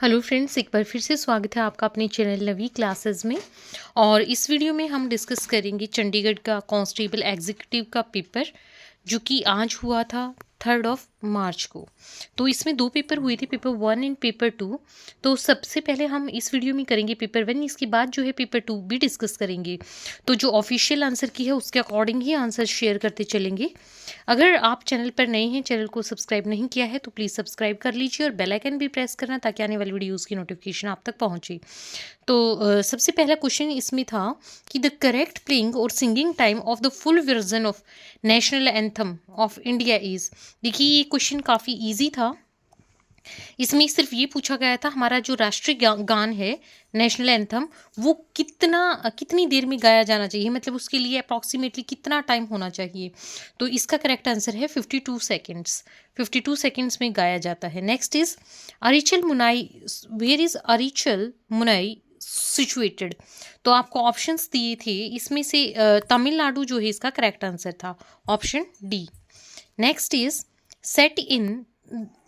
Hello friends, एक बार फिर से स्वागत है आपका अपने चैनल नवी क्लासेस में। और इस वीडियो में हम डिस्कस करेंगे चंडीगढ़ का कांस्टेबल एग्जीक्यूटिव का पेपर, जो कि आज हुआ था 3 मार्च को। तो इसमें 2 पेपर हुए थे, पेपर 1 एंड पेपर 2। तो सबसे पहले हम इस वीडियो में करेंगे पेपर 1, इसके बाद जो है पेपर 2 भी डिस्कस करेंगे। तो जो ऑफिशियल आंसर की है उसके अकॉर्डिंग ही आंसर शेयर करते चलेंगे। अगर आप चैनल पर नए हैं, चैनल को सब्सक्राइब नहीं किया है तो प्लीज़ सब्सक्राइब कर लीजिए और बेल आइकन भी प्रेस करना, ताकि आने वाली वीडियोज़ की नोटिफिकेशन आप तक पहुँचे। तो सबसे पहला क्वेश्चन इसमें था कि द करेक्ट प्लेइंग और singing time of the full version of national anthem of India is. देखिए, ये क्वेश्चन काफ़ी ईजी था। इसमें सिर्फ ये पूछा गया था हमारा जो राष्ट्रीय गान है, नेशनल एंथम, वो कितनी देर में गाया जाना चाहिए, मतलब उसके लिए अप्रॉक्सीमेटली कितना टाइम होना चाहिए। तो इसका करेक्ट आंसर है 52 सेकेंड्स। 52 सेकेंड्स में गाया जाता है। Next is Arichal Munai. Where is Arichal Munai situated. तो आपको ऑप्शंस दिए थे, इसमें से तमिलनाडु जो है इसका करेक्ट आंसर था, option D. Next is set in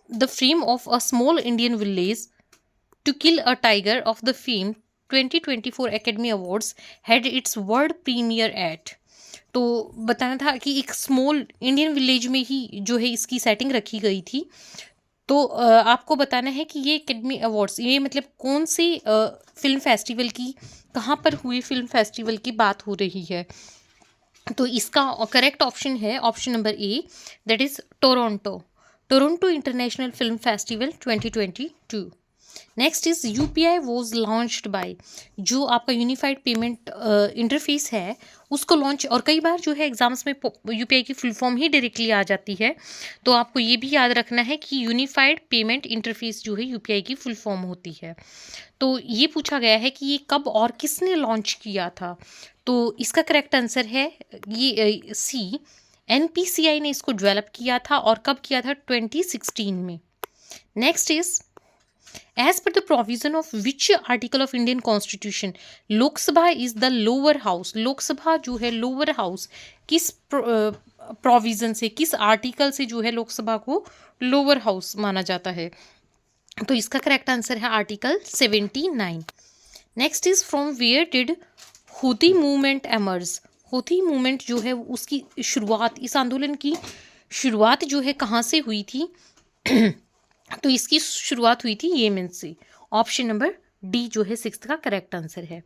the frame of a small Indian village to kill a tiger of the famed 2024 Academy Awards had its world premiere at। तो बताना था कि एक स्मॉल इंडियन विलेज में ही जो है इसकी सेटिंग रखी गई थी। तो आपको बताना है कि ये एकेडमी अवार्ड्स, ये मतलब कौन सी फिल्म फेस्टिवल की, कहाँ पर हुई फिल्म फेस्टिवल की बात हो रही है। तो इसका करेक्ट ऑप्शन है option number A, that is Toronto. Toronto international film festival 2022। Next is UPI was launched by. जो आपका यूनिफाइड पेमेंट इंटरफेस है उसको लॉन्च, और कई बार जो है एग्जाम्स में यूपीआई की फुल फॉर्म ही डायरेक्टली आ जाती है। तो आपको ये भी याद रखना है कि यूनिफाइड पेमेंट इंटरफेस जो है यूपीआई की फुल फॉर्म होती है। तो ये पूछा गया है कि ये कब और किसने लॉन्च किया था। तो इसका करेक्ट आंसर है ये सी, एनपीसीआई ने इसको डेवलप किया था। और कब किया था? 2016 में। Next is as per the provision of which article of Indian constitution Lok Sabha is the lower house. Lok Sabha जो है लोअर हाउस, किस प्रोविजन से, किस आर्टिकल से जो है लोकसभा को लोअर हाउस माना जाता है। तो इसका करेक्ट आंसर है article 79। Next is from where did होती मूवमेंट एमर्ज। होती मूवमेंट जो है उसकी शुरुआत, इस आंदोलन की शुरुआत जो है कहाँ से हुई थी? तो इसकी शुरुआत हुई थी येमेन से। ऑप्शन नंबर डी जो है 6th का करेक्ट आंसर है।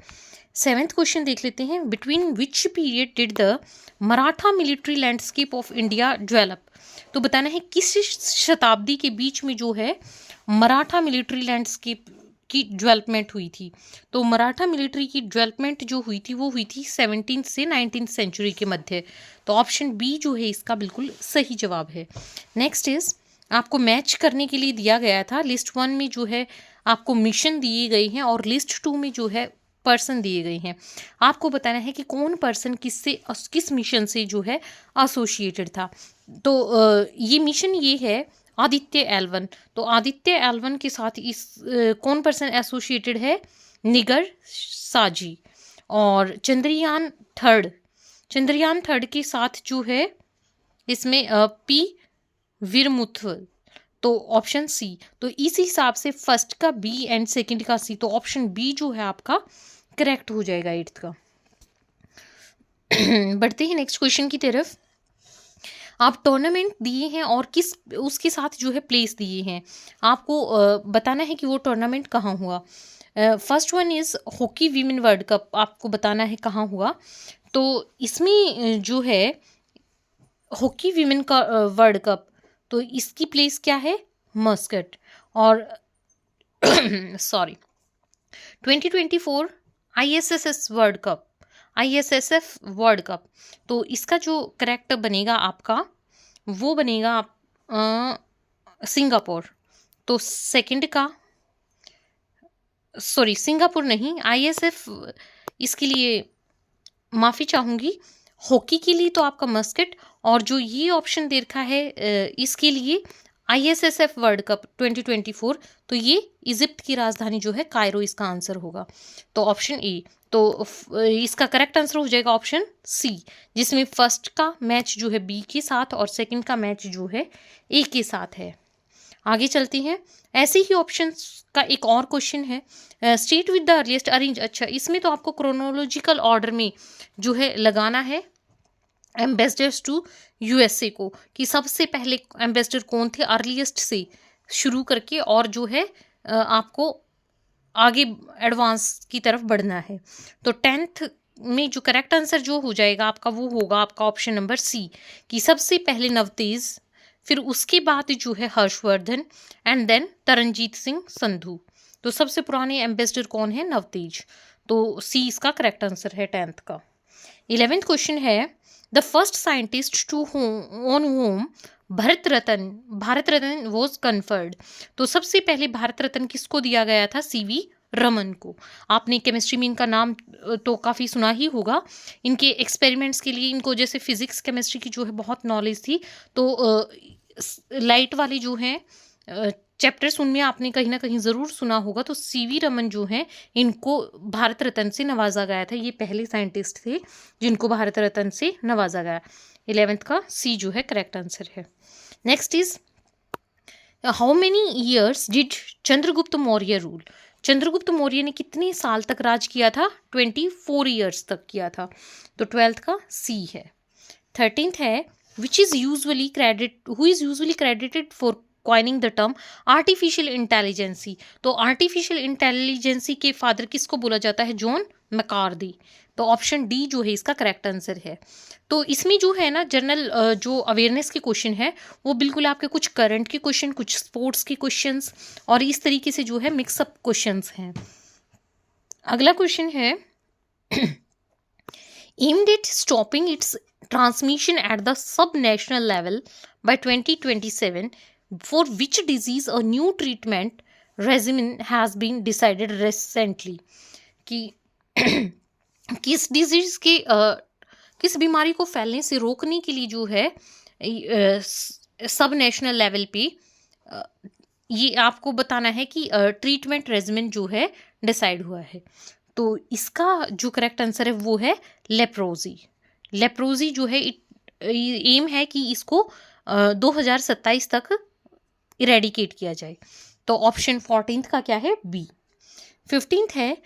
7th क्वेश्चन देख लेते हैं। Between which period did the Maratha military landscape of India develop. तो बताना है किस शताब्दी के बीच में जो है मराठा मिलिट्री लैंडस्केप की डेवलपमेंट हुई थी। तो मराठा मिलिट्री की डेवलपमेंट जो हुई थी वो हुई थी 17th से 19th सेंचुरी के मध्य। तो ऑप्शन बी जो है इसका बिल्कुल सही जवाब है। नेक्स्ट इज आपको मैच करने के लिए दिया गया था। लिस्ट 1 में जो है आपको मिशन दिए गए हैं और लिस्ट 2 में जो है पर्सन दिए गए हैं। आपको बताना है कि कौन पर्सन किस मिशन से जो है एसोसिएटेड था। तो ये मिशन ये है आदित्य L1। तो आदित्य L1 के साथ इस कौन पर्सन एसोसिएटेड है? निगर साजी। और चंद्रयान थर्ड के साथ जो है इसमें पी वीरमुथल। तो ऑप्शन सी। तो इस हिसाब से फर्स्ट का बी एंड सेकंड का सी। तो ऑप्शन बी जो है आपका करेक्ट हो जाएगा 8th का। बढ़ते हैं नेक्स्ट क्वेश्चन की तरफ। आप टूर्नामेंट दिए हैं और किस उसके साथ जो है प्लेस दिए हैं। आपको बताना है कि वो टूर्नामेंट कहाँ हुआ। First one is hockey women world cup, आपको बताना है कहाँ हुआ। तो इसमें जो है हॉकी वीमेन का वर्ल्ड कप, तो इसकी प्लेस क्या है? मस्कट। और सॉरी 2024 ISSF वर्ल्ड कप। तो इसका जो करेक्ट बनेगा आपका, वो बनेगा सिंगापुर। तो सेकंड का, सॉरी सिंगापुर नहीं, ISF इसके लिए माफ़ी चाहूँगी। हॉकी के लिए तो आपका मस्कट, और जो ये ऑप्शन दे रखा है इसके लिए ISSF वर्ल्ड कप 2024, तो ये इजिप्ट की राजधानी जो है कायरो, इसका आंसर होगा। तो ऑप्शन ए। तो इसका करेक्ट आंसर हो जाएगा ऑप्शन सी, जिसमें फर्स्ट का मैच जो है बी के साथ और सेकंड का मैच जो है ए के साथ है। आगे चलते हैं। ऐसे ही ऑप्शंस का एक और क्वेश्चन है, state with the earliest arrange. अच्छा, इसमें तो आपको क्रोनोलॉजिकल ऑर्डर में जो है लगाना है एम्बेसडर्स टू यूएसए को, कि सबसे पहले एम्बेसडर कौन थे अर्लीस्ट से शुरू करके, और जो है आपको आगे एडवांस की तरफ बढ़ना है। तो 10th में जो करेक्ट आंसर जो हो जाएगा आपका, वो होगा आपका ऑप्शन नंबर सी, कि सबसे पहले नवतेज, फिर उसके बाद जो है हर्षवर्धन, एंड देन तरनजीत सिंह संधू। तो सबसे पुराने एम्बेसडर कौन है? नवतेज। तो सी इसका करेक्ट आंसर है 10th का। 11th क्वेश्चन है, the first scientist to on whom Bharat Ratna was conferred. तो सबसे पहले भारत रत्न किसको दिया गया था? सीवी रमन को। आपने केमिस्ट्री में इनका नाम तो काफ़ी सुना ही होगा। इनके एक्सपेरिमेंट्स के लिए इनको जैसे फिजिक्स केमिस्ट्री की जो है बहुत नॉलेज थी, तो लाइट वाले जो हैं चैप्टर्स उनमें आपने कहीं ना कहीं ज़रूर सुना होगा। तो सीवी रमन जो हैं इनको भारत रत्न से नवाजा गया था। ये पहले साइंटिस्ट थे जिनको भारत रत्न से नवाजा गया। 11th का सी जो है करेक्ट आंसर है। Next is, how many years did Chandragupta Maurya rule. Chandragupta Maurya ने कितने साल तक राज किया था? 24 ईयर्स तक किया था। तो 12th का सी है। 13th है, which is usually who is usually credited for coining the term artificial intelligence। तो artificial intelligence के फादर किसको बोला जाता है? जॉन मैकार्दी। तो ऑप्शन डी जो है इसका करेक्ट आंसर है। तो इसमें जो है ना जनरल जो अवेयरनेस के क्वेश्चन है वो बिल्कुल आपके कुछ करंट के क्वेश्चन, कुछ स्पोर्ट्स के क्वेश्चंस, और इस तरीके से जो है मिक्सअप क्वेश्चंस हैं। अगला क्वेश्चन है, aimed at stopping its transmission at the sub-national level by 2027, for which disease a new treatment regimen has been decided recently। कि किस डिजीज के किस बीमारी को फैलने से रोकने के लिए जो है सब नेशनल लेवल पे ये आपको बताना है कि ट्रीटमेंट रेजिमेंट जो है डिसाइड हुआ है। तो इसका जो करेक्ट आंसर है वो है लेप्रोजी। लेप्रोजी जो है एम है कि इसको 2027 तक इरेडिकेट किया जाए। तो ऑप्शन 14th का क्या है? बी। 15th है,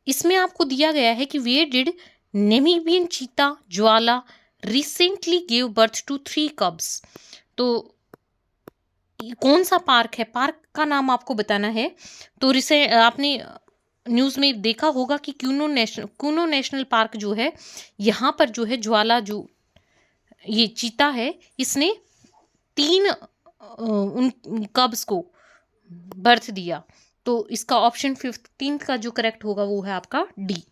इसमें आपको दिया गया है कि where did Namibian cheetah Jwala recently give birth to 3 cubs. तो कौन सा पार्क है? पार्क का नाम आपको बताना है। तो आपने न्यूज़ में देखा होगा कि कूनो नेशनल पार्क जो है यहाँ पर जो है ज्वाला जो ये चीता है इसने 3 उन कब्स को बर्थ दिया। तो इसका ऑप्शन 15th का जो करेक्ट होगा वो है आपका D.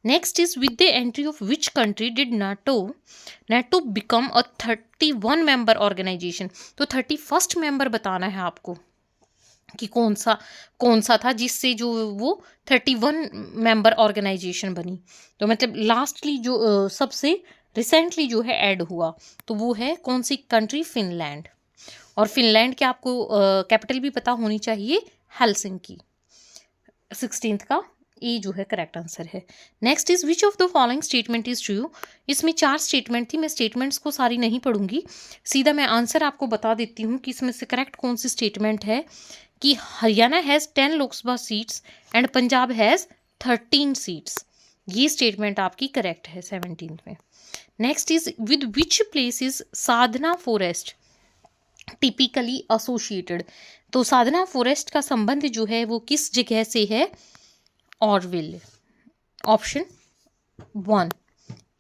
Next is, with the entry of which country did NATO become a 31 member organisation. तो 31st मेंबर बताना है आपको कि कौन सा था जिससे जो वो 31 मेंबर ऑर्गेनाइजेशन बनी। तो मतलब लास्टली जो सबसे रिसेंटली जो है ऐड हुआ तो वो है कौन सी कंट्री? फिनलैंड। और फिनलैंड के आपको कैपिटल भी पता होनी चाहिए, हेलसिंकी। 16th का ए जो है करेक्ट आंसर है। Next is, which of the following statement is true. इसमें 4 स्टेटमेंट थी, मैं स्टेटमेंट्स को सारी नहीं पढ़ूंगी, सीधा मैं आंसर आपको बता देती हूँ कि इसमें से करेक्ट कौन सी स्टेटमेंट है। कि Haryana has 10 Lok Sabha seats and Punjab has 13 seats. ये स्टेटमेंट आपकी करेक्ट है 17th में। Next is, with which place is Sadhana forest typically associated. तो साधना फॉरेस्ट का संबंध जो है वो किस जगह से है? ऑरविल। ऑप्शन 1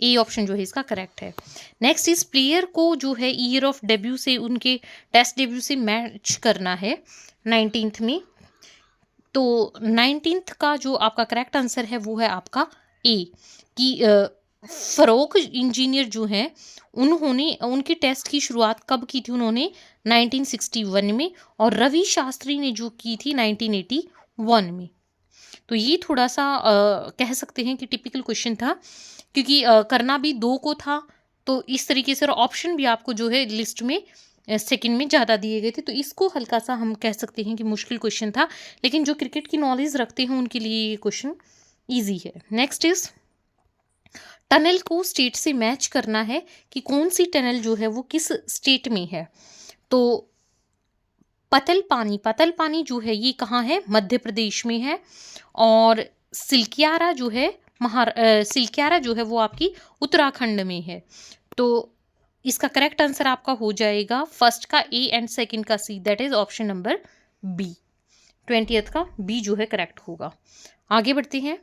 ए ऑप्शन जो है इसका करेक्ट है। नेक्स्ट इस, प्लेयर को जो है ईयर ऑफ डेब्यू से उनके टेस्ट डेब्यू से मैच करना है 19th में। तो 19th का जो आपका करेक्ट आंसर है वो है आपका ए, कि फरोख इंजीनियर जो हैं उन्होंने उनकी टेस्ट की शुरुआत कब की थी? उन्होंने 1961 में, और रवि शास्त्री ने जो की थी 1981 में। तो ये थोड़ा सा कह सकते हैं कि टिपिकल क्वेश्चन था, क्योंकि करना भी 2 को था। तो इस तरीके से ऑप्शन भी आपको जो है लिस्ट में सेकंड में ज़्यादा दिए गए थे, तो इसको हल्का सा हम कह सकते हैं कि मुश्किल क्वेश्चन था। लेकिन जो क्रिकेट की नॉलेज रखते हैं उनके लिए ये क्वेश्चन ईजी है। नेक्स्ट इज, टनल को स्टेट से मैच करना है कि कौन सी टनल जो है वो किस स्टेट में है। तो पतल पानी जो है ये कहाँ है, मध्य प्रदेश में है। और सिलक्यारा जो है वो आपकी उत्तराखंड में है। तो इसका करेक्ट आंसर आपका हो जाएगा फर्स्ट का ए एंड सेकंड का C, that is option number B. 20th का बी जो है करेक्ट होगा। आगे बढ़ते हैं।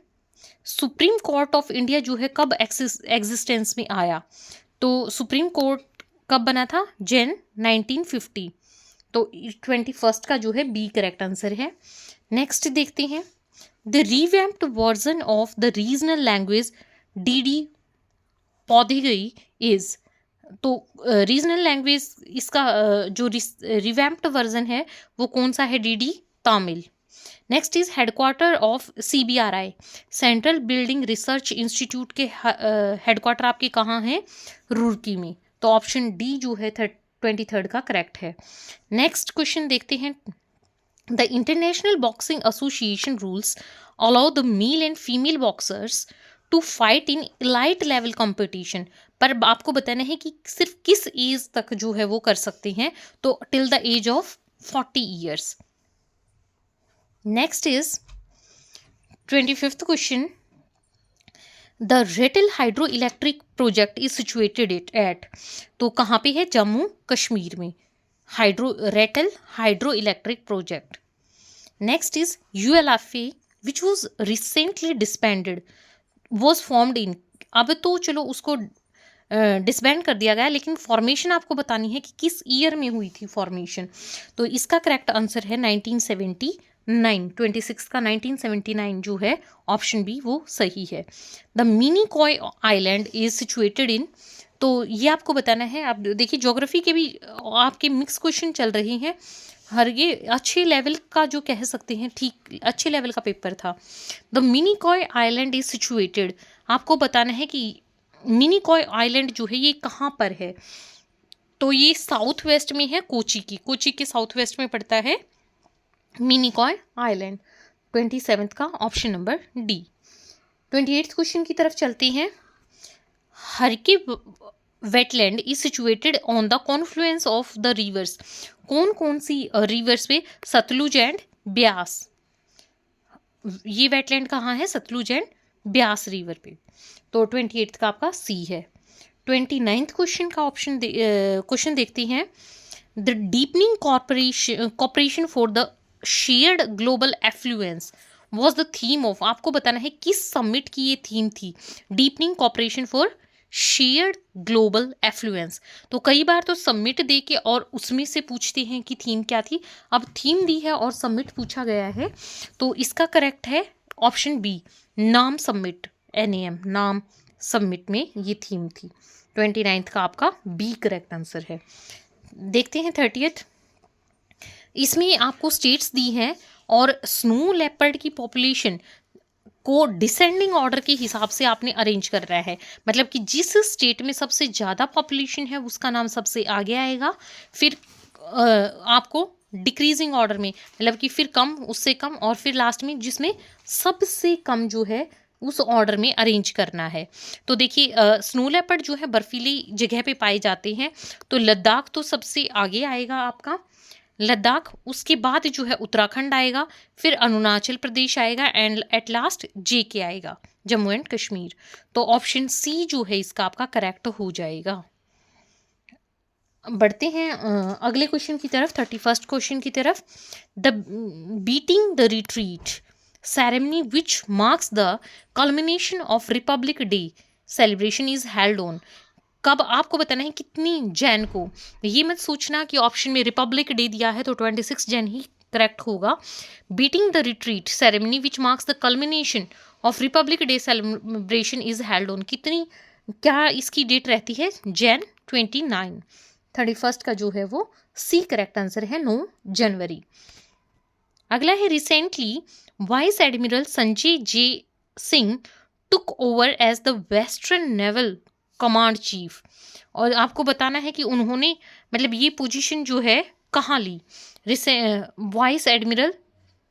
सुप्रीम कोर्ट ऑफ इंडिया जो है कब एग्जिस्टेंस में आया? तो सुप्रीम कोर्ट कब बना था? जैन 1950। तो 21st का जो है बी करेक्ट आंसर है। नेक्स्ट देखते हैं। The revamped version of the regional language DD Podhigai is. तो रीजनल लैंग्वेज इसका जो रिवैम्प्ड वर्जन है वो कौन सा है? DD Tamil. Next is headquarter of CBRI, central building research institute के हेडक्वार्टर आपके कहाँ हैं? रुड़की में। तो ऑप्शन डी जो है 23rd का करेक्ट है। नेक्स्ट क्वेश्चन देखते हैं। The International Boxing Association rules allow the male and female boxers to fight in elite level competition. पर आपको बताना है कि सिर्फ किस एज तक जो है वो कर सकते हैं, तो till the age of 40 years. Next is 25th question. The Ratle hydro electric project is situated at. तो कहाँ पे है? जम्मू कश्मीर में। Ratle hydro electric project. Next is ULFA which was recently disbanded was formed in. अब तो चलो उसको डिसबैंड कर दिया गया, लेकिन फॉर्मेशन आपको बतानी है कि किस ईयर में हुई थी फॉर्मेशन। तो इसका करेक्ट आंसर है 1979। 26 का 1979 जो है ऑप्शन बी वो सही है। The Minicoy island is situated in. तो ये आपको बताना है। आप देखिए ज्योग्राफी के भी आपके मिक्स क्वेश्चन चल रहे हैं। हर ये अच्छे लेवल का जो कह सकते हैं, ठीक अच्छे लेवल का पेपर था। The Minicoy island is situated, आपको बताना है कि मिनिकॉय आइलैंड जो है ये कहाँ पर है। तो ये साउथ वेस्ट में है, कोची के साउथ वेस्ट में पड़ता है मिनिकॉय आइलैंड। 27th का option number D. 28th question की तरफ चलते हैं। Harike wetland is situated on the confluence of the rivers. कौन कौन सी रिवर्स पे? सतलुज एंड ब्यास। ये वेटलैंड कहाँ है? सतलुज एंड ब्यास रिवर पे। तो 28th का आपका सी है। 29th क्वेश्चन का क्वेश्चन देखते हैं। The deepening corporation for the shared global affluence was the theme of. आपको बताना है किस समिट की ये थीम थी? Deepening corporation for shared global affluence. तो कई बार तो समिट दे के और उसमें से पूछते हैं कि थीम क्या थी। अब थीम दी है और समिट पूछा गया है, तो इसका करेक्ट है ऑप्शन बी, नाम समिट। NAM नाम समिट में ये थीम थी। 29th का आपका बी करेक्ट आंसर है। देखते हैं 30th। इसमें आपको स्टेट्स दी हैं और स्नो लेपर्ड की पॉपुलेशन को डिसेंडिंग ऑर्डर के हिसाब से आपने अरेंज कर रहा है। मतलब कि जिस स्टेट में सबसे ज़्यादा पॉपुलेशन है उसका नाम सबसे आगे आएगा, फिर आपको डिक्रीजिंग ऑर्डर में, मतलब कि फिर कम, उससे कम, और फिर लास्ट में जिसमें सबसे कम जो है उस ऑर्डर में अरेंज करना है। तो देखिए स्नो लेपर्ड जो है बर्फीली जगह पे पाए जाते हैं, तो लद्दाख तो सबसे आगे आएगा आपका, लद्दाख, उसके बाद जो है उत्तराखंड आएगा, फिर अरुणाचल प्रदेश आएगा एंड एट लास्ट JK आएगा, जम्मू एंड कश्मीर। तो ऑप्शन सी जो है इसका आपका करेक्ट हो जाएगा। बढ़ते हैं अगले क्वेश्चन की तरफ, 31st क्वेश्चन की तरफ। The beating the retreat ceremony which marks the culmination of Republic day celebration is held on. कब? आपको बताना है कितनी जैन को। ये मत सोचना कि ऑप्शन में रिपब्लिक डे दिया है तो 26 जैन ही करेक्ट होगा। Beating the retreat ceremony which marks the culmination of Republic day celebration is held on. कितनी, क्या इसकी डेट रहती है? जैन 29। 31st का जो है वो सी करेक्ट आंसर है, 9 जनवरी। अगला है recently vice admiral Sanjay J. Singh took over as the western naval command chief. और आपको बताना है कि उन्होंने, मतलब ये पोजीशन जो है कहाँ ली। वाइस एडमिरल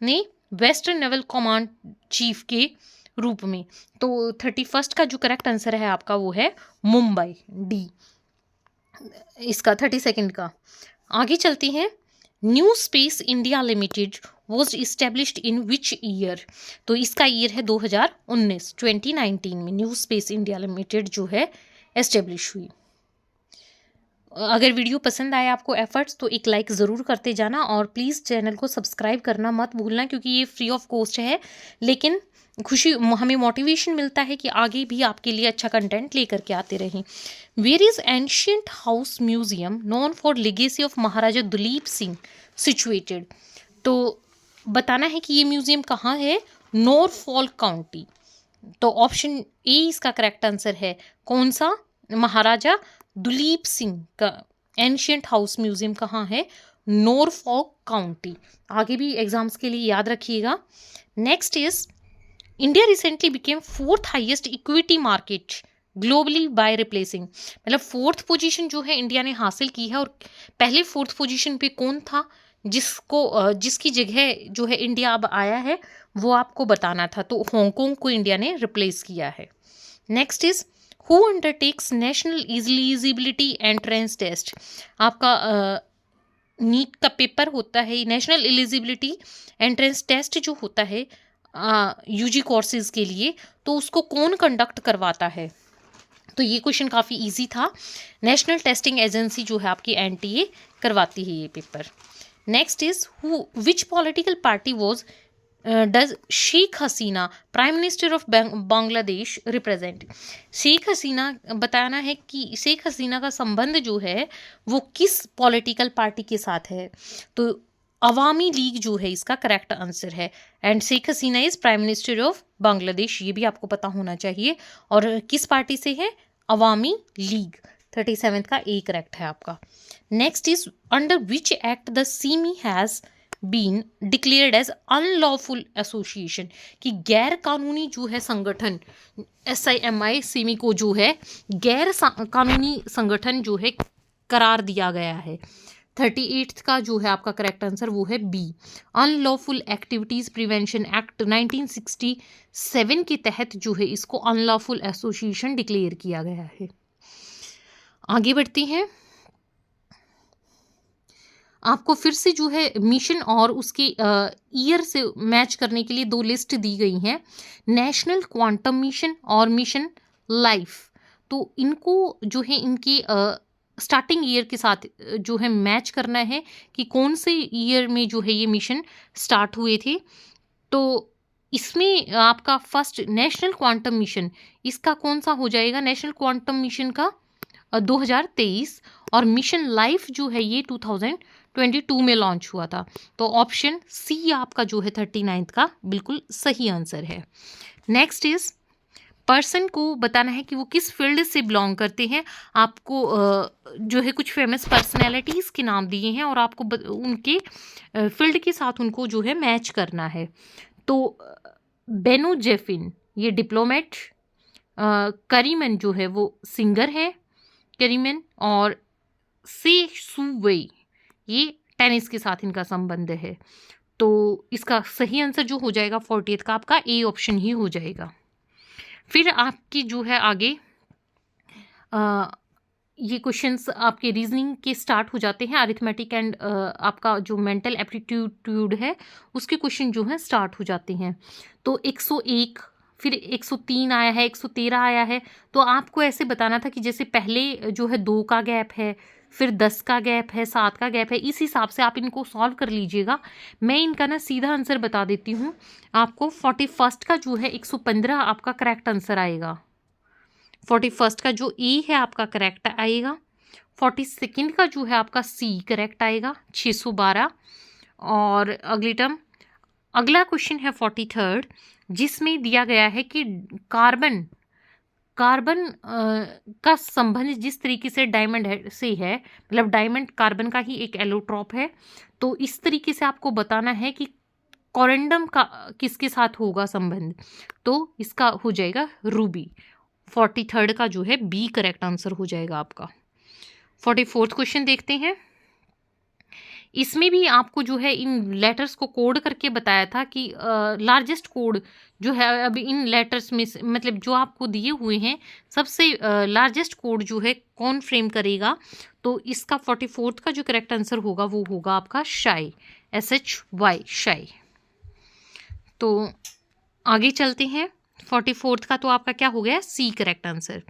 ने वेस्टर्न नेवल कमांड चीफ के रूप में। तो 31st का जो करेक्ट आंसर है आपका वो है मुंबई, डी। इसका 32nd का। आगे चलते हैं। New space India limited was established in which year? तो इसका ईयर है 2019, 2019 में न्यू स्पेस इंडिया लिमिटेड जो है एस्टेब्लिश हुई। अगर वीडियो पसंद आए आपको एफर्ट्स तो एक लाइक ज़रूर करते जाना और प्लीज़ चैनल को सब्सक्राइब करना मत भूलना, क्योंकि ये फ्री ऑफ कॉस्ट है, लेकिन हमें मोटिवेशन मिलता है कि आगे भी आपके लिए अच्छा कंटेंट लेकर के आते रहें। Where is ancient house museum known for legacy of Maharaja Duleep Singh situated? तो बताना है कि ये म्यूजियम कहाँ है, नॉरफॉल्क काउंटी। तो ऑप्शन ए इसका करेक्ट आंसर है। कौन सा? महाराजा दुलीप सिंह का एंशियंट हाउस म्यूजियम कहाँ है? नॉरफॉल्क काउंटी। आगे भी एग्जाम्स के लिए याद रखिएगा। Next is India recently became 4th highest equity market globally by replacing, मतलब 4th पोजीशन जो है इंडिया ने हासिल की है, और पहले 4th पोजीशन पे कौन था जिसकी जगह जो है इंडिया अब आया है, वो आपको बताना था। तो हांगकांग को इंडिया ने रिप्लेस किया है। Next is who undertakes national eligibility entrance test? आपका नीट का पेपर होता है, नेशनल एलिजिबिलिटी एंट्रेंस टेस्ट जो होता है यूजी कोर्सेज के लिए, तो उसको कौन कंडक्ट करवाता है? तो ये क्वेश्चन काफ़ी इजी था। नेशनल टेस्टिंग एजेंसी जो है आपकी एनटीए करवाती है ये paper. Next is which political party was does Sheikh Hasina prime minister of Bangladesh represent? Sheikh Hasina बताना है कि शेख हसीना का संबंध जो है वो किस पॉलिटिकल पार्टी के साथ है? तो अवामी लीग जो है इसका करेक्ट आंसर है। And Sheikh Hasina is prime minister of Bangladesh, ये भी आपको पता होना चाहिए। और किस पार्टी से है? अवामी लीग। 37th का ए करेक्ट है आपका। Next is under which act the SIMI has been declared as unlawful association? कि गैर कानूनी जो है संगठन SIMI सीमी को जो है गैर कानूनी संगठन जो है करार दिया गया है। 38th का जो है आपका करेक्ट आंसर वो है B, unlawful activities prevention act 1967 के तहत जो है इसको अनलॉफुल एसोसिएशन डिक्लेयर किया गया है। आगे बढ़ते हैं। आपको फिर से जो है मिशन और उसके ईयर से मैच करने के लिए दो लिस्ट दी गई हैं, नेशनल क्वांटम मिशन और मिशन लाइफ। तो इनको जो है इनकी स्टार्टिंग ईयर के साथ जो है मैच करना है कि कौन से ईयर में जो है ये मिशन स्टार्ट हुए थे। तो इसमें आपका फर्स्ट नेशनल क्वांटम मिशन, इसका कौन सा हो जाएगा? नेशनल क्वांटम मिशन का 2023, और मिशन लाइफ जो है ये 2022 में लॉन्च हुआ था। तो ऑप्शन सी आपका जो है 39th का बिल्कुल सही आंसर है। नेक्स्ट इज पर्सन को बताना है कि वो किस फील्ड से बिलोंग करते हैं। आपको जो है कुछ फेमस पर्सनैलिटीज़ के नाम दिए हैं और आपको उनके फील्ड के साथ उनको जो है मैच करना है। तो बेनो जेफिन ये डिप्लोमेट, करीमन जो है वो सिंगर है करीमन, और से सुवेई ये टेनिस के साथ इनका संबंध है। तो इसका सही आंसर जो हो जाएगा 40th का आपका ए ऑप्शन ही हो जाएगा। फिर आपकी जो है आगे ये क्वेश्चंस आपके रीजनिंग के स्टार्ट हो जाते हैं, अरिथमेटिक एंड आपका जो मेंटल एप्टीट्यूड है उसके क्वेश्चन जो है स्टार्ट हो जाते हैं। तो 101, फिर 103 आया है, 113 आया है। तो आपको ऐसे बताना था कि जैसे पहले जो है 2 का गैप है, फिर 10 का गैप है, 7 का गैप है, इस हिसाब से आप इनको सॉल्व कर लीजिएगा। मैं इनका ना सीधा आंसर बता देती हूँ आपको। 41st का जो है 115 आपका करेक्ट आंसर आएगा। 41st का जो ए है आपका करेक्ट आएगा। 42nd का जो है आपका सी करेक्ट आएगा, 612। और अगली टर्म अगला क्वेश्चन है 43rd, जिसमें दिया गया है कि कार्बन का संबंध जिस तरीके से डायमंड से है, मतलब डायमंड कार्बन का ही एक एलोट्रॉप है। तो इस तरीके से आपको बताना है कि कोरेंडम का किसके साथ होगा संबंध। तो इसका हो जाएगा रूबी। 43rd का जो है बी करेक्ट आंसर हो जाएगा आपका। 44th क्वेश्चन देखते हैं। इसमें भी आपको जो है इन लेटर्स को कोड करके बताया था कि लार्जेस्ट कोड जो है अभी इन लेटर्स में मतलब जो आपको दिए हुए हैं सबसे लार्जेस्ट कोड जो है कौन फ्रेम करेगा, तो इसका 44th का जो करेक्ट आंसर होगा वो होगा आपका शाई, SHY शाई। तो आगे चलते हैं। 44th का तो आपका क्या हो गया, C करेक्ट आंसर।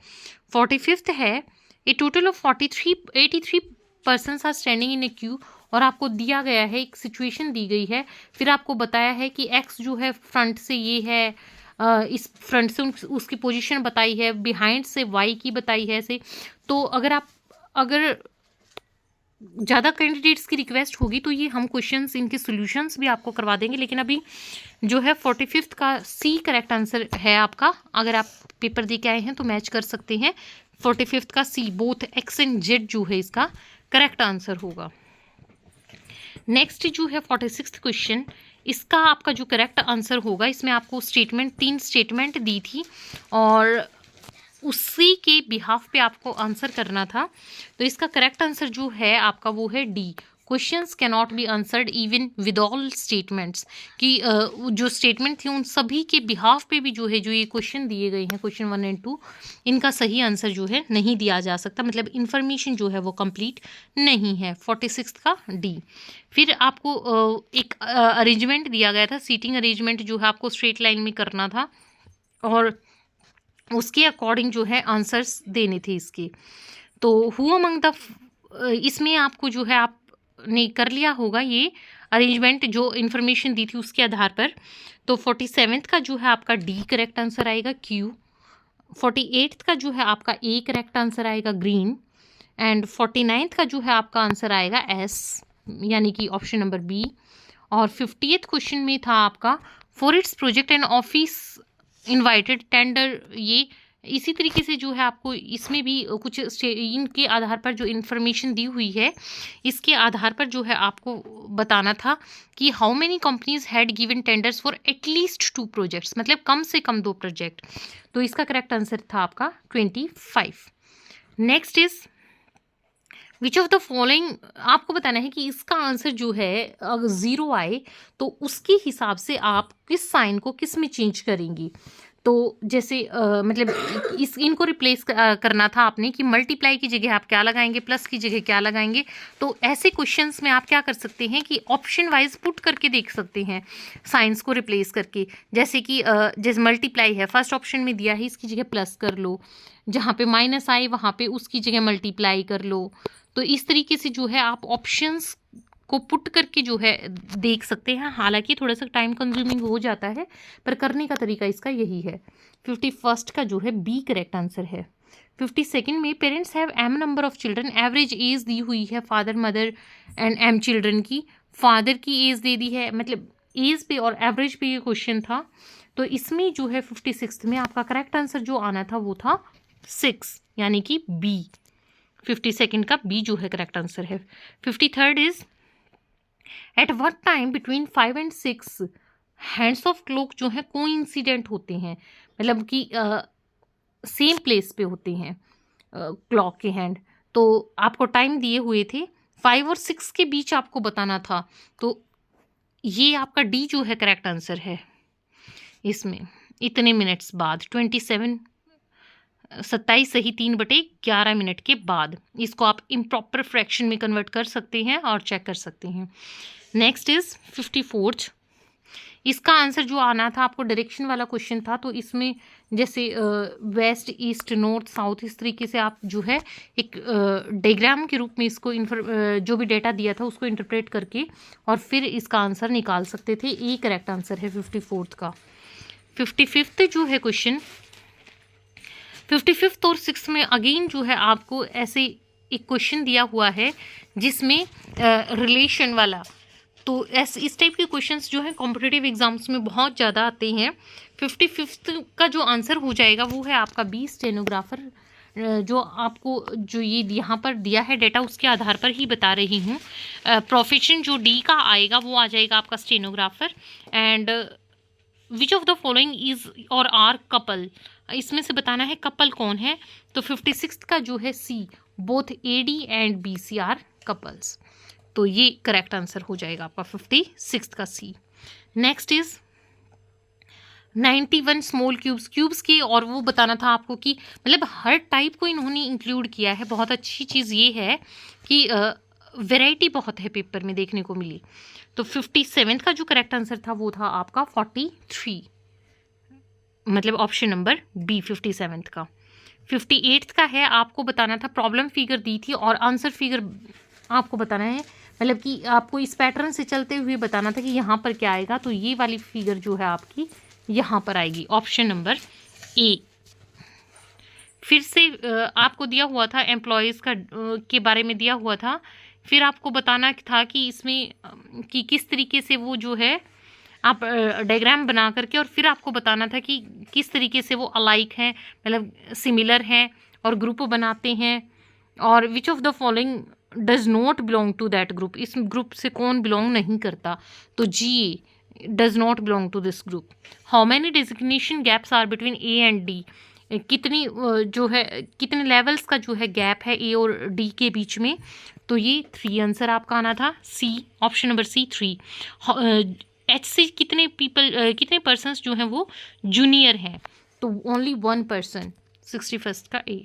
45th है, a total of 83 persons are standing in a queue, और आपको दिया गया है एक सिचुएशन दी गई है, फिर आपको बताया है कि एक्स जो है फ्रंट से ये है, इस फ्रंट से उसकी पोजीशन बताई है, बिहाइंड से वाई की बताई है ऐसे। तो अगर ज़्यादा कैंडिडेट्स की रिक्वेस्ट होगी तो ये हम क्वेश्चंस इनके सॉल्यूशंस भी आपको करवा देंगे, लेकिन अभी जो है 45th का सी करेक्ट आंसर है आपका। अगर आप पेपर दे के आए हैं तो मैच कर सकते हैं, 45th का C both x and Z जो है इसका करेक्ट आंसर होगा। नेक्स्ट जो है 46th क्वेश्चन, इसका आपका जो करेक्ट आंसर होगा, इसमें आपको स्टेटमेंट 3 स्टेटमेंट दी थी और उसी के बिहाफ पे आपको आंसर करना था। तो इसका करेक्ट आंसर जो है आपका वो है D, questions can not be answered even with all statements, कि जो स्टेटमेंट थी उन सभी के बिहाफ पे भी जो है जो ये क्वेश्चन दिए गए हैं, क्वेश्चन 1 और 2, इनका सही आंसर जो है नहीं दिया जा सकता, मतलब इन्फॉर्मेशन जो है वो कंप्लीट नहीं है। 46th का डी। फिर आपको एक अरेंजमेंट दिया गया था, सीटिंग अरेंजमेंट जो है आपको स्ट्रेट लाइन में करना था और उसके अकॉर्डिंग जो है आंसर्स देने थे इसके। तो हु अमंग द, इसमें आपको जो है आपने कर लिया होगा ये अरेंजमेंट जो इन्फॉर्मेशन दी थी उसके आधार पर। तो 47th का जो है आपका डी करेक्ट आंसर आएगा, क्यू। 48th का जो है आपका ए करेक्ट आंसर आएगा, ग्रीन। एंड 49th का जो है आपका आंसर आएगा एस, यानी कि ऑप्शन नंबर बी। और 50th क्वेश्चन में था आपका for its project and office invited tender, ये इसी तरीके से जो है आपको इसमें भी कुछ इनके आधार पर जो इन्फॉर्मेशन दी हुई है इसके आधार पर जो है आपको बताना था कि how many companies had given tenders for at least 2 projects, मतलब कम से कम 2 प्रोजेक्ट। तो इसका करेक्ट आंसर था आपका 25। Next is which of the following, आपको बताना है कि इसका आंसर जो है अगर 0 आए तो उसके हिसाब से आप किस साइन को किस में चेंज करेंगी। तो जैसे मतलब इनको रिप्लेस करना था आपने कि मल्टीप्लाई की जगह आप क्या लगाएंगे, प्लस की जगह क्या लगाएंगे। तो ऐसे क्वेश्चंस में आप क्या कर सकते हैं कि ऑप्शन वाइज पुट करके देख सकते हैं साइंस को रिप्लेस करके। जैसे कि जैसे मल्टीप्लाई है, फर्स्ट ऑप्शन में दिया है इसकी जगह प्लस कर लो, जहाँ पे माइनस आए वहाँ पे उसकी जगह मल्टीप्लाई कर लो। तो इस तरीके से जो है आप ऑप्शंस को पुट करके जो है देख सकते हैं। हालांकि थोड़ा सा टाइम कंज्यूमिंग हो जाता है पर करने का तरीका इसका यही है। 51st का जो है बी करेक्ट आंसर है। 52nd में parents have M number of children, average age दी हुई है father mother and M children की, फादर की एज दे दी है, मतलब एज पे और एवरेज पे ये क्वेश्चन था। तो इसमें जो है 56th में आपका करेक्ट आंसर जो आना था वो था 6, यानी कि बी। 52nd का बी जो है करेक्ट आंसर है। 53rd is at what time between 5 and 6 hands of clock जो है कोइंसिडेंट होते हैं, मतलब कि सेम प्लेस पे होते हैं क्लॉक के हैंड। तो आपको टाइम दिए हुए थे 5 और 6 के बीच आपको बताना था, तो ये आपका डी जो है करेक्ट आंसर है। इसमें इतने मिनट्स बाद 27 सही 3/11 मिनट के बाद, इसको आप इम्प्रॉपर फ्रैक्शन में कन्वर्ट कर सकते हैं और चेक कर सकते हैं। नेक्स्ट इज 54th, इसका आंसर जो आना था आपको डायरेक्शन वाला क्वेश्चन था। तो इसमें जैसे वेस्ट ईस्ट नॉर्थ साउथ इस तरीके से आप जो है एक डायग्राम के रूप में इसको जो भी डेटा दिया था उसको इंटरप्रेट करके और फिर इसका आंसर निकाल सकते थे। ए करेक्ट आंसर है 54th का। 55th जो है क्वेश्चन, 55th और 6th में अगेन जो है आपको ऐसे एक क्वेश्चन दिया हुआ है जिसमें रिलेशन वाला, तो इस टाइप के क्वेश्चंस जो है कॉम्पिटिटिव एग्जाम्स में बहुत ज़्यादा आते हैं। 55th का जो आंसर हो जाएगा वो है आपका बी स्टेनोग्राफर। जो आपको जो ये यहाँ पर दिया है डेटा उसके आधार पर ही बता रही हूँ। प्रोफेशन जो डी का आएगा वो आ जाएगा आपका stenographer. And which of the following is और आर कपल, इसमें से बताना है कपल कौन है। तो 56th का जो है C, both AD and BC are couples. तो ये करेक्ट आंसर हो जाएगा आपका 56 का C. Next is 91 small cubes के, और वो बताना था आपको कि मतलब हर टाइप को इन्होंने इंक्लूड किया है। बहुत अच्छी चीज़ ये है कि वैरायटी बहुत है पेपर में देखने को मिली। तो 57 का जो करेक्ट आंसर था वो था आपका 43, मतलब ऑप्शन नंबर बी 57 का। 58 का है, आपको बताना था, प्रॉब्लम फिगर दी थी और आंसर फिगर आपको बताना है, मतलब कि आपको इस पैटर्न से चलते हुए बताना था कि यहाँ पर क्या आएगा। तो ये वाली फिगर जो है आपकी यहाँ पर आएगी, ऑप्शन नंबर ए। फिर से आपको दिया हुआ था एम्प्लॉयज़ का के बारे में दिया हुआ था, फिर आपको बताना था कि इसमें कि किस तरीके से वो जो है आप डायग्राम बना करके, और फिर आपको बताना था कि किस तरीके से वो अलाइक हैं, मतलब सिमिलर हैं और ग्रुप बनाते हैं, और which of the following does not belong to that group, इस ग्रुप से कौन बिलोंग नहीं करता। तो G does not belong to this group. How many designation gaps are between A and D, कितनी जो है कितने लेवल्स का जो है गैप है ए और डी के बीच में। तो ये 3 आंसर आपका आना था सी, ऑप्शन नंबर सी 3। एच से कितने पर्सन्स जो हैं वो जूनियर हैं, तो ओनली 1 पर्सन, 61 का ए।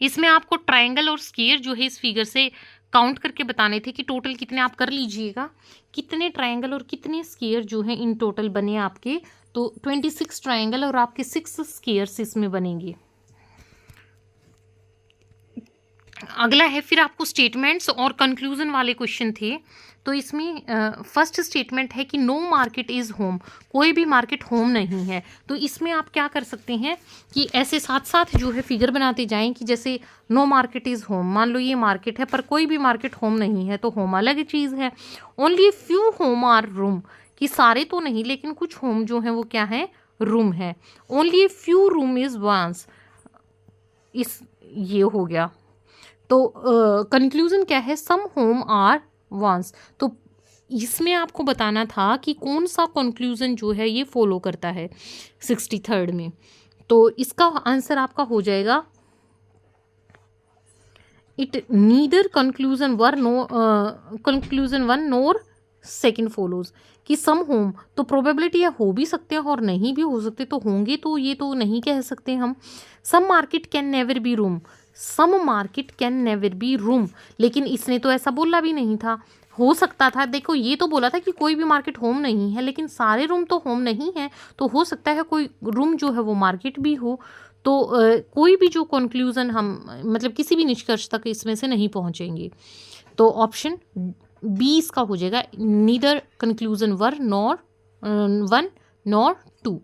इसमें आपको ट्रायंगल और स्क्वायर जो है इस फिगर से काउंट करके बताने थे कि टोटल कितने आप कर लीजिएगा, कितने ट्रायंगल और कितने स्क्वायर जो हैं इन टोटल बने आपके। तो 26 ट्रायंगल और आपके 6 स्क्वायर्स इसमें बनेंगे। अगला है फिर आपको स्टेटमेंट्स और कंक्लूजन वाले क्वेश्चन थे। तो इसमें फर्स्ट स्टेटमेंट है कि नो मार्केट इज़ होम, कोई भी मार्केट होम नहीं है। तो इसमें आप क्या कर सकते हैं कि ऐसे साथ साथ जो है फिगर बनाते जाएं कि जैसे नो मार्केट इज़ होम, मान लो ये मार्केट है पर कोई भी मार्केट होम नहीं है, तो होम अलग चीज़ है। Only few home are room, कि सारे तो नहीं लेकिन कुछ होम जो है वो क्या है, रूम है। Only few room is once, इस ये हो गया। तो कंक्लूजन क्या है, सम होम आर वंस। तो इसमें आपको बताना था कि कौन सा कंक्लूजन जो है ये फॉलो करता है 63rd में। तो इसका आंसर आपका हो जाएगा it neither conclusion one NOR second follows, कि सम होम तो प्रोबेबिलिटी है हो भी सकते हैं और नहीं भी हो सकते, तो होंगे तो ये तो नहीं कह सकते हम। Some market can never be room, some market can never be room, लेकिन इसने तो ऐसा बोला भी नहीं था, हो सकता था। देखो ये तो बोला था कि कोई भी मार्केट होम नहीं है, लेकिन सारे रूम तो होम नहीं है, तो हो सकता है कोई रूम जो है वो मार्केट भी हो। तो कोई भी जो कंक्लूजन हम मतलब किसी भी निष्कर्ष तक इसमें से नहीं पहुंचेंगे। तो ऑप्शन बी इसका हो जाएगा, neither conclusion one nor two.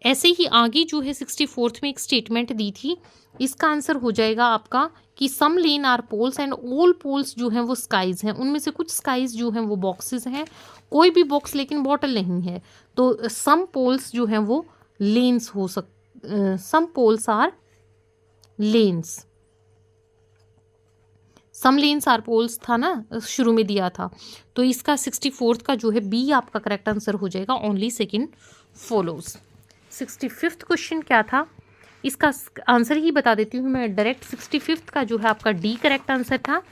ऐसे ही आगे जो है 64th में एक स्टेटमेंट दी थी, इसका आंसर हो जाएगा आपका कि some lane are poles and all poles जो हैं वो स्काइज हैं, उनमें से कुछ स्काइज जो हैं वो बॉक्सेस हैं, कोई भी बॉक्स लेकिन बॉटल नहीं है। तो सम पोल्स जो हैं वो लेन्स हो some poles are lanes, some lanes are poles था ना शुरू में दिया था। तो इसका 64th का जो है बी आपका करेक्ट आंसर हो जाएगा, only second follows. 65th question क्या था, इसका आंसर ही बता देती हूँ मैं डायरेक्ट। 65th का जो है आपका डी करेक्ट आंसर था।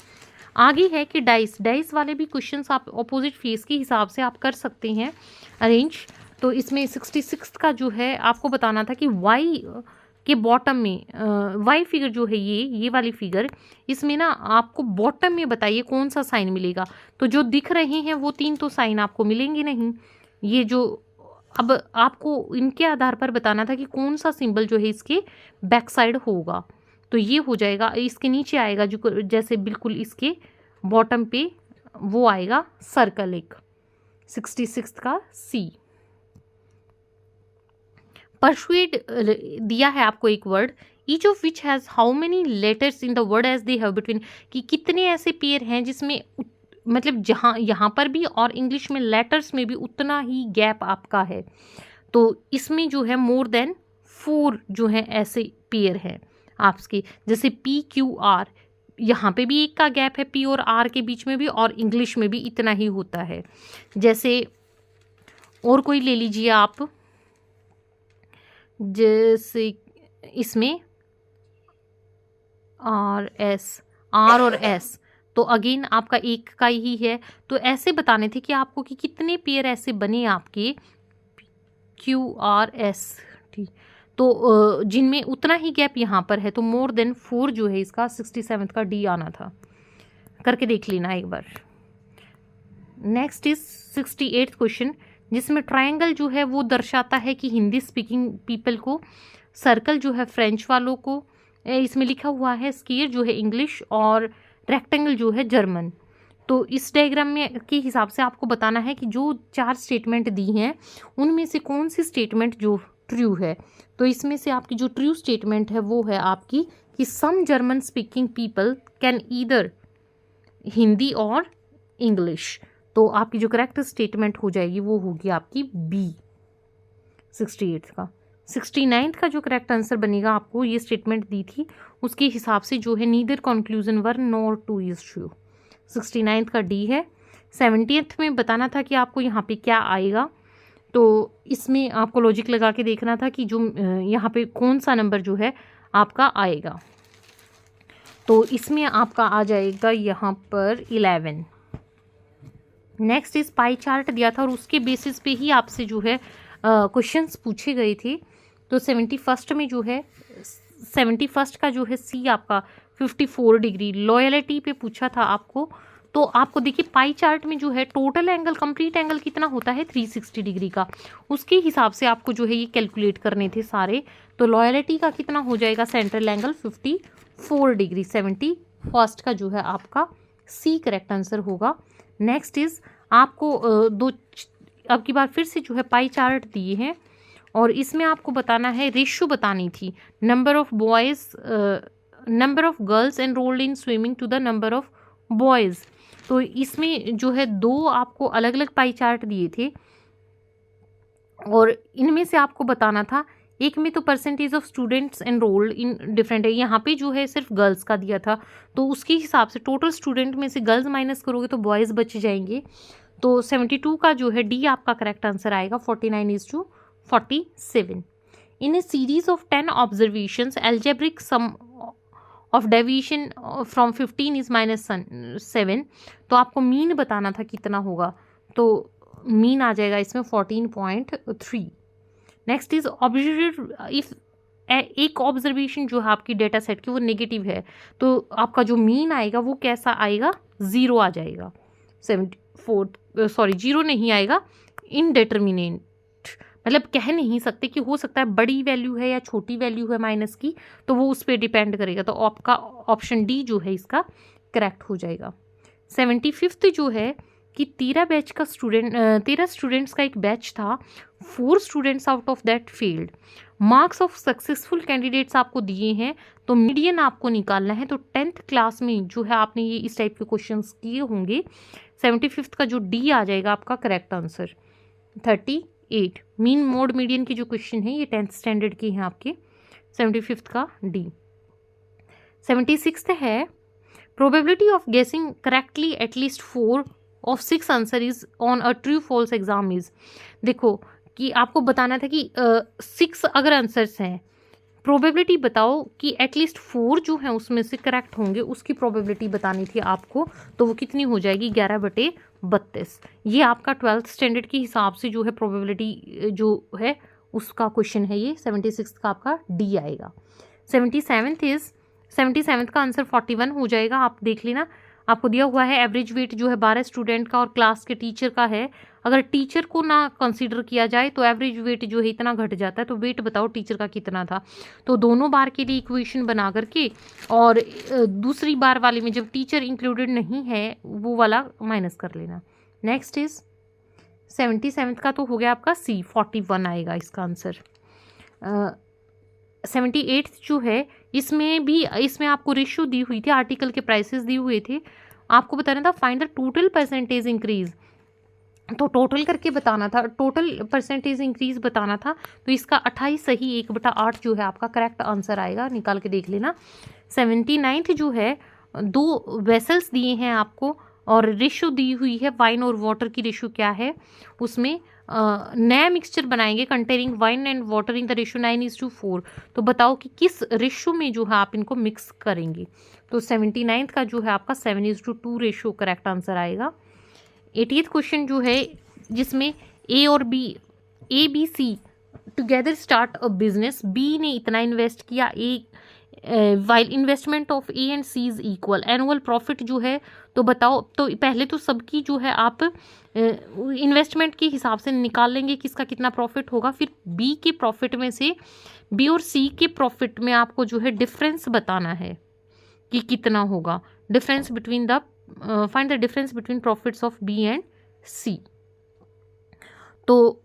आगे है कि डाइस वाले भी क्वेश्चंस आप ऑपोजिट फेस के हिसाब से आप कर सकते हैं अरेंज। तो इसमें 66th का जो है आपको बताना था कि वाई के बॉटम में वाई फिगर जो है ये वाली फिगर, इसमें ना आपको बॉटम में बताइए कौन सा साइन मिलेगा। तो जो दिख रहे हैं वो 3 तो साइन आपको मिलेंगे नहीं, ये जो अब आपको इनके आधार पर बताना था कि कौन सा सिंबल जो है इसके बैक साइड होगा। तो ये हो जाएगा, इसके नीचे आएगा जो जैसे बिल्कुल इसके बॉटम पे वो आएगा सर्कल एक, 66 का सी। परसुएड दिया है आपको एक word, each of which has how many letters in the word as they have between, कि कितने ऐसे पेयर हैं जिसमें मतलब जहाँ यहाँ पर भी और इंग्लिश में लेटर्स में भी उतना ही गैप आपका है। तो इसमें जो है मोर देन 4 जो है ऐसे पेयर हैं आपके, जैसे पी क्यू आर, यहाँ पे भी एक का गैप है पी और आर के बीच में भी, और इंग्लिश में भी इतना ही होता है। जैसे और कोई ले लीजिए आप, जैसे इसमें आर और एस, तो अगेन आपका एक का ही है। तो ऐसे बताने थे कि आपको कि कितने पेयर ऐसे बने आपके QRS, ठीक, तो जिनमें उतना ही गैप यहाँ पर है, तो मोर देन 4 जो है इसका 67 का डी आना था। करके देख लेना एक बार। नेक्स्ट इज 68th क्वेश्चन, जिसमें ट्रायंगल जो है वो दर्शाता है कि हिंदी स्पीकिंग पीपल को, सर्कल जो है फ्रेंच वालों को, इसमें लिखा हुआ है स्क्वायर जो है इंग्लिश और रेक्टेंगल जो है जर्मन। तो इस डायग्राम में के हिसाब से आपको बताना है कि जो 4 स्टेटमेंट दी हैं उनमें से कौन सी स्टेटमेंट जो ट्रू है। तो इसमें से आपकी जो ट्रू स्टेटमेंट है वो है आपकी कि some German speaking people can either Hindi और इंग्लिश। तो आपकी जो करेक्ट स्टेटमेंट हो जाएगी वो होगी आपकी बी 68 का। 69th का जो करेक्ट आंसर बनेगा, आपको ये स्टेटमेंट दी थी उसके हिसाब से जो है neither conclusion 1 nor 2 is true. 69th का डी है। 70th में बताना था कि आपको यहाँ पे क्या आएगा, तो इसमें आपको लॉजिक लगा के देखना था कि जो यहाँ पे कौन सा नंबर जो है आपका आएगा। तो इसमें आपका आ जाएगा यहाँ पर 11। नेक्स्ट इस पाई चार्ट दिया था और उसके बेसिस पे ही आपसे जो है क्वेश्चंस पूछे गए थे। तो 71st में जो है 71st का जो है सी आपका 54 डिग्री लॉयलिटी पे पूछा था आपको। तो आपको देखिए पाई चार्ट में जो है टोटल एंगल, कंप्लीट एंगल कितना होता है 360 डिग्री का, उसके हिसाब से आपको जो है ये कैलकुलेट करने थे सारे। तो लॉयलिटी का कितना हो जाएगा सेंट्रल एंगल 54 डिग्री। 71st का जो है आपका सी करेक्ट आंसर होगा। नेक्स्ट इज आपको अब की बार फिर से जो है पाई चार्ट दिए हैं और इसमें आपको बताना है, रेशियो बतानी थी number of girls enrolled in swimming to the number of boys. तो इसमें जो है 2 आपको अलग अलग पाई चार्ट दिए थे और इनमें से आपको बताना था, एक में तो percentage of students enrolled in different है, यहाँ पे जो है सिर्फ गर्ल्स का दिया था। तो उसके हिसाब से टोटल स्टूडेंट में से गर्ल्स माइनस करोगे तो बॉयज़ बच जाएंगे। तो 72 का जो है डी आपका करेक्ट आंसर आएगा। 49:47। In a series of 10 observations algebraic sum of deviation from 15 is -7। तो आपको मीन बताना था कितना होगा, तो मीन आ जाएगा इसमें 14.3। नेक्स्ट इज ऑब्जर्व इफ एक ऑब्जर्वेशन जो है आपकी डेटा सेट की वो नेगेटिव है, तो आपका जो मीन आएगा वो कैसा आएगा, 0 आ जाएगा। 0 नहीं आएगा, इनडेटर्मिनेट, मतलब कह नहीं सकते कि हो सकता है बड़ी वैल्यू है या छोटी वैल्यू है माइनस की, तो वो उस पर डिपेंड करेगा। तो आपका ऑप्शन डी जो है इसका करेक्ट हो जाएगा। 75th जो है कि 13 स्टूडेंट्स का एक बैच था, 4 students out of that field. Marks of successful candidates आपको दिए हैं, तो मीडियन आपको निकालना है। तो 10th क्लास में जो है आपने ये इस टाइप के क्वेश्चंस किए होंगे। 75th का जो डी आ जाएगा आपका correct answer 38। Mean mode median की जो क्वेश्चन है ये 10th स्टैंडर्ड की हैं आपके। 75th का डी। 76th है probability of guessing correctly at least 4 of 6 answer is on a true false exam is. देखो कि आपको बताना था कि 6 अगर आंसर्स हैं, प्रोबेबिलिटी बताओ कि एटलीस्ट 4 जो हैं उसमें से करेक्ट होंगे, उसकी प्रोबेबिलिटी बतानी थी आपको। तो वो कितनी हो जाएगी, 11/32। ये आपका 12th स्टैंडर्ड के हिसाब से जो है प्रोबेबिलिटी जो है उसका क्वेश्चन है ये। 76 का आपका डी आएगा। 77th का आंसर 41 हो जाएगा। आप देख लेना, आपको दिया हुआ है एवरेज वेट जो है 12 स्टूडेंट का और क्लास के टीचर का है। अगर टीचर को ना कंसीडर किया जाए तो एवरेज वेट जो है इतना घट जाता है। तो वेट बताओ टीचर का कितना था। तो दोनों बार के लिए इक्वेशन बना करके और दूसरी बार वाले में जब टीचर इंक्लूडेड नहीं है वो वाला माइनस कर लेना। नेक्स्ट इज 77th का तो हो गया आपका सी, 41 आएगा इसका आंसर। 78th जो है इसमें आपको रेशियो दी हुई थी, आर्टिकल के प्राइसेस दिए हुए थे। आपको बताना था find the total percentage increase, तो टोटल करके बताना था, टोटल परसेंटेज इंक्रीज बताना था। तो इसका 28 सही 1/8 जो है आपका करेक्ट आंसर आएगा, निकाल के देख लेना। 79th जो है 2 वेसल्स दिए हैं आपको, और रेशो दी हुई है वाइन और वाटर की रेशो क्या है, उसमें नया मिक्सचर बनाएंगे containing wine and water in the ratio 9:4। तो बताओ कि किस रेशो में जो है आप इनको मिक्स करेंगे। तो 79th का जो है आपका 7:2 रेशो करेक्ट आंसर आएगा। 80th क्वेश्चन जो है जिसमें ए और B, A B C together start a business, B ने इतना इन्वेस्ट किया, A while investment of A and C is equal, annual profit जो है, तो बताओ, तो पहले तो सबकी जो है आप इन्वेस्टमेंट के हिसाब से निकाल लेंगे किसका कितना प्रॉफिट होगा, फिर बी के प्रॉफिट में से बी और सी के प्रॉफिट में आपको जो है डिफरेंस बताना है कि कितना होगा, difference between the find the difference between profits of B and C. तो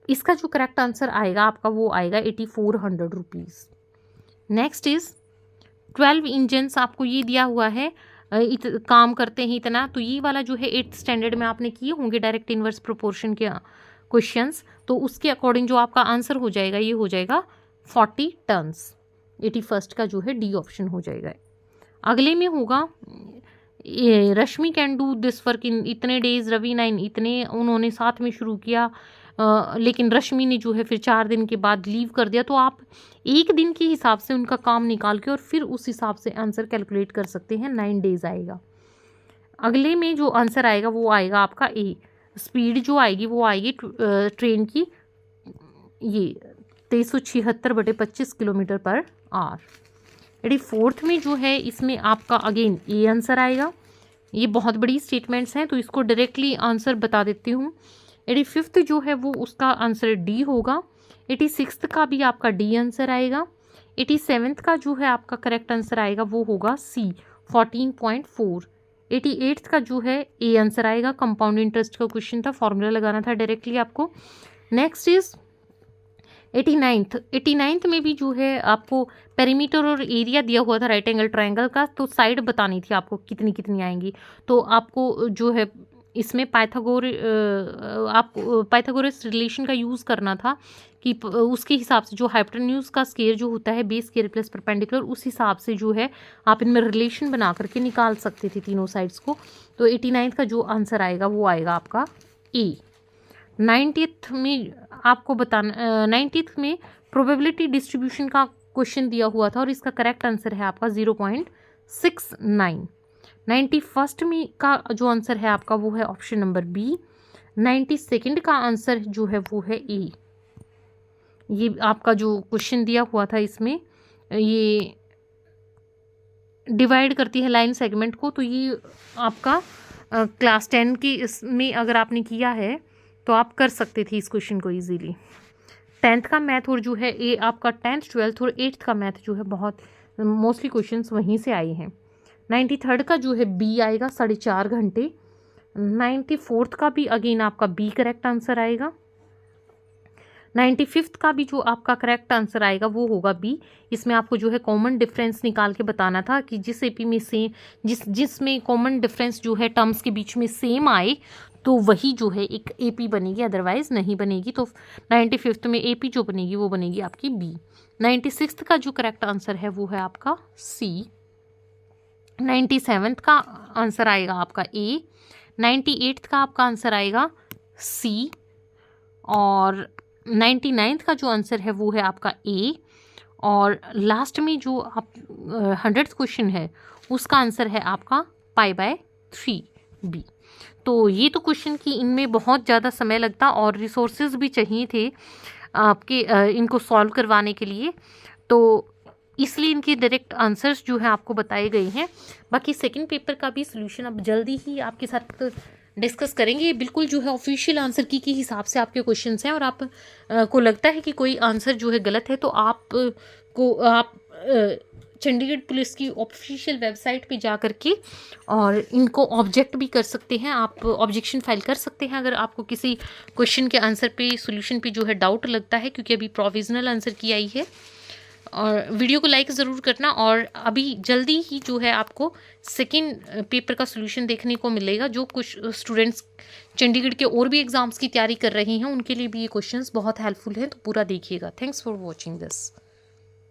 इसका जो करेक्ट आंसर आएगा आपका वो आएगा 8400 रुपीज़। नेक्स्ट इज 12 इंजन्स आपको ये दिया हुआ है, काम करते हैं इतना, तो ये वाला जो है 8th स्टैंडर्ड में आपने किए होंगे डायरेक्ट इनवर्स प्रोपोर्शन के क्वेश्चंस, तो उसके अकॉर्डिंग जो आपका आंसर हो जाएगा ये हो जाएगा 40 टन्स। 81st का जो है डी ऑप्शन हो जाएगा। अगले में होगा Rashmi can do this work in इतने डेज, रवि 9 इतने, उन्होंने साथ में शुरू किया, लेकिन रश्मि ने जो है फिर 4 दिन के बाद लीव कर दिया। तो आप एक दिन के हिसाब से उनका काम निकाल के और फिर उस हिसाब से आंसर कैलकुलेट कर सकते हैं, 9 डेज आएगा। अगले में जो आंसर आएगा वो आएगा आपका ए, स्पीड जो आएगी वो आएगी ट्रेन की ये 2376/25 किलोमीटर पर आवर। 84th में जो है इसमें आपका अगेन ए आंसर आएगा। ये बहुत बड़ी स्टेटमेंट्स हैं तो इसको डायरेक्टली आंसर बता देती हूँ। 85th जो है वो उसका आंसर डी होगा। 86th का भी आपका डी आंसर आएगा। 87th का जो है आपका करेक्ट आंसर आएगा वो होगा सी 14.4। 88th का जो है ए आंसर आएगा, कंपाउंड इंटरेस्ट का क्वेश्चन था, फॉर्मूला लगाना था डायरेक्टली आपको। नेक्स्ट इज 89th में भी जो है आपको पेरीमीटर और एरिया दिया हुआ था राइट एंगल ट्रायंगल का, तो साइड बतानी थी आपको कितनी कितनी आएंगी। तो आपको जो है इसमें पाइथागोरस रिलेशन का यूज़ करना था कि उसके हिसाब से जो हाइपोटेन्यूज का स्केयर जो होता है बेस स्केयर प्लस परपेंडिकुलर, उस हिसाब से जो है आप इनमें रिलेशन बना करके निकाल सकते थे तीनों साइड्स को। तो 89th का जो आंसर आएगा वो आएगा आपका ए। 90th में आपको बताना 90th में प्रोबेबिलिटी डिस्ट्रीब्यूशन का क्वेश्चन दिया हुआ था और इसका करेक्ट आंसर है आपका 0.69। 91st में का जो आंसर है आपका वो है ऑप्शन नंबर बी। 92nd का आंसर जो है वो है ए। ये आपका जो क्वेश्चन दिया हुआ था इसमें ये डिवाइड करती है लाइन सेगमेंट को, तो ये आपका क्लास 10 की इसमें अगर आपने किया है तो आप कर सकते थे इस क्वेश्चन को इजीली। 10th का मैथ और जो है ए आपका 10th 12th और 8th का मैथ जो है बहुत मोस्टली क्वेश्चंस वहीं से आए हैं। 93rd का जो है बी आएगा 4.5 घंटे। 94th का भी अगेन आपका बी करेक्ट आंसर आएगा। 95th का भी जो आपका करेक्ट आंसर आएगा वो होगा बी। इसमें आपको जो है कॉमन डिफरेंस निकाल के बताना था कि जिस एपी में सेम जिसमें कॉमन डिफरेंस जो है टर्म्स के बीच में सेम आए तो वही जो है एक एपी बनेगी, अदरवाइज नहीं बनेगी। तो 95th में एपी जो बनेगी वो बनेगी आपकी बी। 96th का जो करेक्ट आंसर है वो है आपका सी। 97th का आंसर आएगा आपका ए। 98th का आपका आंसर आएगा सी और 99th का जो आंसर है वो है आपका ए। और लास्ट में जो आप 100th क्वेश्चन है उसका आंसर है आपका π/3 बी। तो ये तो क्वेश्चन की इनमें बहुत ज़्यादा समय लगता और रिसोर्सेज भी चाहिए थे आपके इनको सॉल्व करवाने के लिए, तो इसलिए इनके डायरेक्ट आंसर्स जो हैं आपको बताए गए हैं। बाकी सेकंड पेपर का भी सोल्यूशन अब जल्दी ही आपके साथ डिस्कस करेंगे। ये बिल्कुल जो है ऑफिशियल आंसर की के हिसाब से आपके क्वेश्चंस हैं और आप को लगता है कि कोई आंसर जो है गलत है तो आप चंडीगढ़ पुलिस की ऑफिशियल वेबसाइट पे जा कर के और इनको ऑब्जेक्ट भी कर सकते हैं। आप ऑब्जेक्शन फाइल कर सकते हैं अगर आपको किसी क्वेश्चन के आंसर पे सोल्यूशन पे जो है डाउट लगता है, क्योंकि अभी प्रोविजनल आंसर की आई है। और वीडियो को लाइक ज़रूर करना और अभी जल्दी ही जो है आपको सेकंड पेपर का सोल्यूशन देखने को मिलेगा। जो कुछ स्टूडेंट्स चंडीगढ़ के और भी एग्ज़ाम्स की तैयारी कर रहे हैं उनके लिए भी ये क्वेश्चंस बहुत हेल्पफुल हैं, तो पूरा देखिएगा। Thanks for watching this.